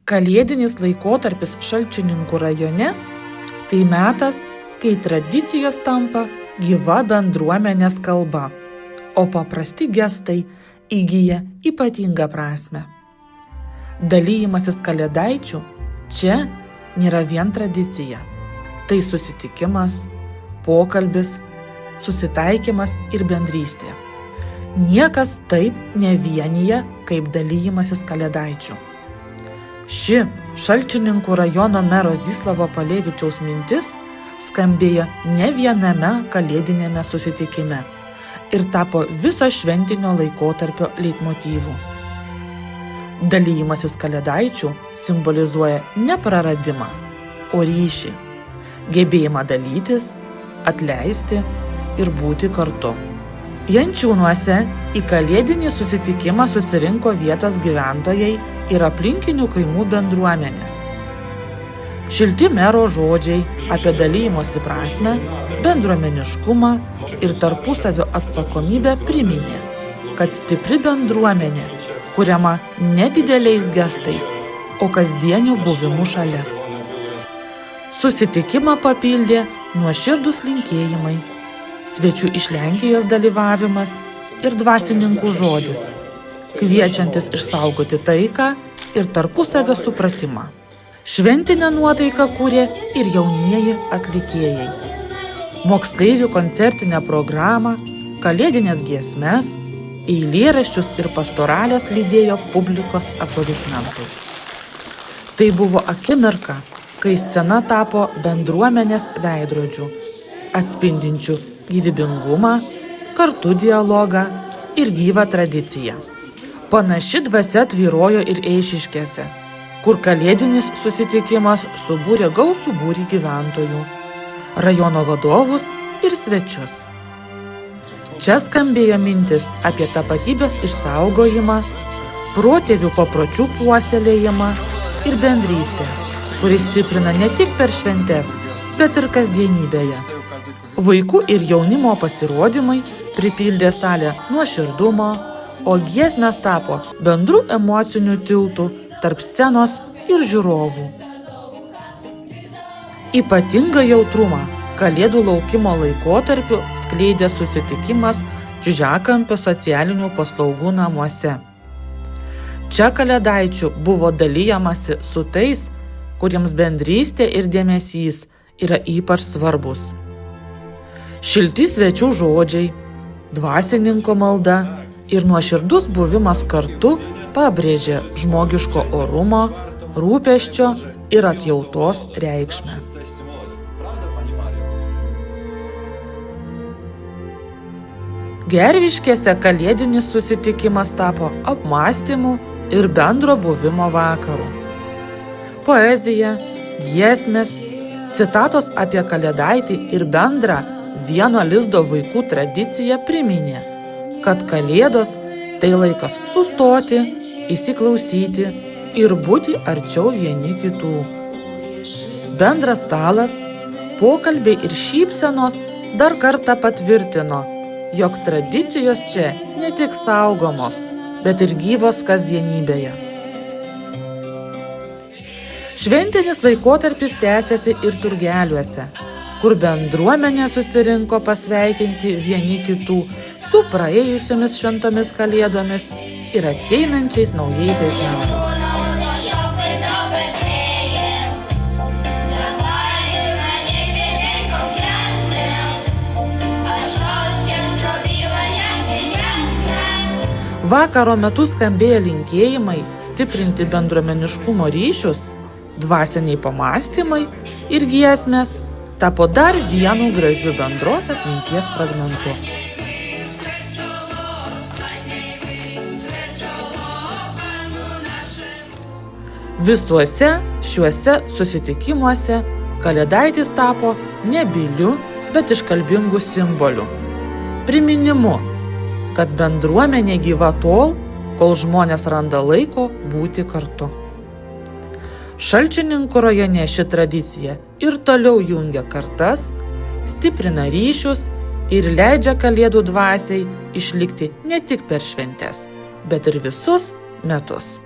Kalėdinis laikotarpis Šalčininkų rajone – tai metas, kai tradicijos tampa gyva bendruomenės kalba, o paprasti gestai įgyja ypatingą prasmę. Dalyjimasis kalėdaičių čia nėra vien tradicija. Tai susitikimas, pokalbis, susitaikymas ir bendrystė. Niekas taip nevienija kaip dalyjimasis kalėdaičių. Ši Šalčininkų rajono mero Zdzislavo Palevičiaus mintis skambėjo ne viename kalėdinėme susitikime ir tapo viso šventinio laikotarpio leitmotyvu. Dalyjimasis kalėdaičių simbolizuoja ne praradimą, o ryšį, gebėjimą dalytis, atleisti ir būti kartu. Jančiūnuose į kalėdinį susitikimą susirinko vietos gyventojai ir aplinkinių kaimų bendruomenės. Šilti mero žodžiai apie dalyjimosi prasmę, bendruomeniškumą ir tarpusavio atsakomybę priminė, kad stipri bendruomenė kuriama ne dideliais gestais, o kasdieniu buvimu šalia. Susitikimą papildė nuoširdūs linkėjimai, svečių iš Lenkijos dalyvavimas ir dvasininkų žodis, kviečiantis išsaugoti taiką ir tarpusavio supratimą. Šventinę nuotaiką kūrė ir jaunieji atlikėjai. Moksleivių koncertinę programą, kalėdinės giesmes, eilėraščius ir pastorales lydėjo publikos aplodismentai. Tai buvo akimirka, kai scena tapo bendruomenės veidrodžiu, atspindinčiu gyvybingumą, kartu dialogą ir gyvą tradiciją. Panaši dvasia tvyrojo ir Eišiškėse, kur kalėdinis susitikimas subūrė gausų būrį gyventojų, rajono vadovus ir svečius. Čia skambėjo mintis apie tapatybės išsaugojimą, protėvių papročių puoselėjimą ir bendrystę, kuris stiprina ne tik per šventes, bet ir kasdienybėje. Vaikų ir jaunimo pasirodymai pripildė salę nuoširdumo, o giesmės tapo bendrų emocinių tiltų tarp scenos ir žiūrovų. Ypatingą jautrumą Kalėdų laukimo laikotarpiu skleidė susitikimas Čiužiakampio socialinių paslaugų namuose. Čia kalėdaičių buvo dalijamasi su tais, kuriems bendrystė ir dėmesys yra ypač svarbus. Šilti svečių žodžiai, dvasininko malda ir nuoširdus buvimas kartu pabrėžė žmogiško orumo, rūpesčio ir atjautos reikšmę. Gerviškėse kalėdinis susitikimas tapo apmąstymų ir bendro buvimo vakaru. Poezija, giesmės, citatos apie kalėdaitį ir bendrą vieno lizdo vaikų tradiciją priminė, kad kalėdos tai laikas sustoti, įsiklausyti ir būti arčiau vieni kitų. Bendras stalas, pokalbiai ir šypsenos dar kartą patvirtino, jog tradicijos čia ne tik saugomos, bet ir gyvos kasdienybėje. Šventinis laikotarpis tęsiasi ir turgeliuose, kur bendruomenė susirinko pasveikinti vieni kitų su praėjusiomis šventomis kalėdomis ir ateinančiais naujaisiais metais. Vakaro metu skambėjo linkėjimai stiprinti bendruomeniškumo ryšius, dvasiniai pamąstymai ir giesmės tapo dar vienu gražiu bendros atminties fragmentu. Visuose šiuose susitikimuose kalėdaitis tapo ne byliu, bet iškalbingu simboliu, priminimu, kad bendruomenė gyva tol, kol žmonės randa laiko būti kartu. Šalčininkų rajone ši tradicija ir toliau jungia kartas, stiprina ryšius ir leidžia kalėdų dvasiai išlikti ne tik per šventes, bet ir visus metus.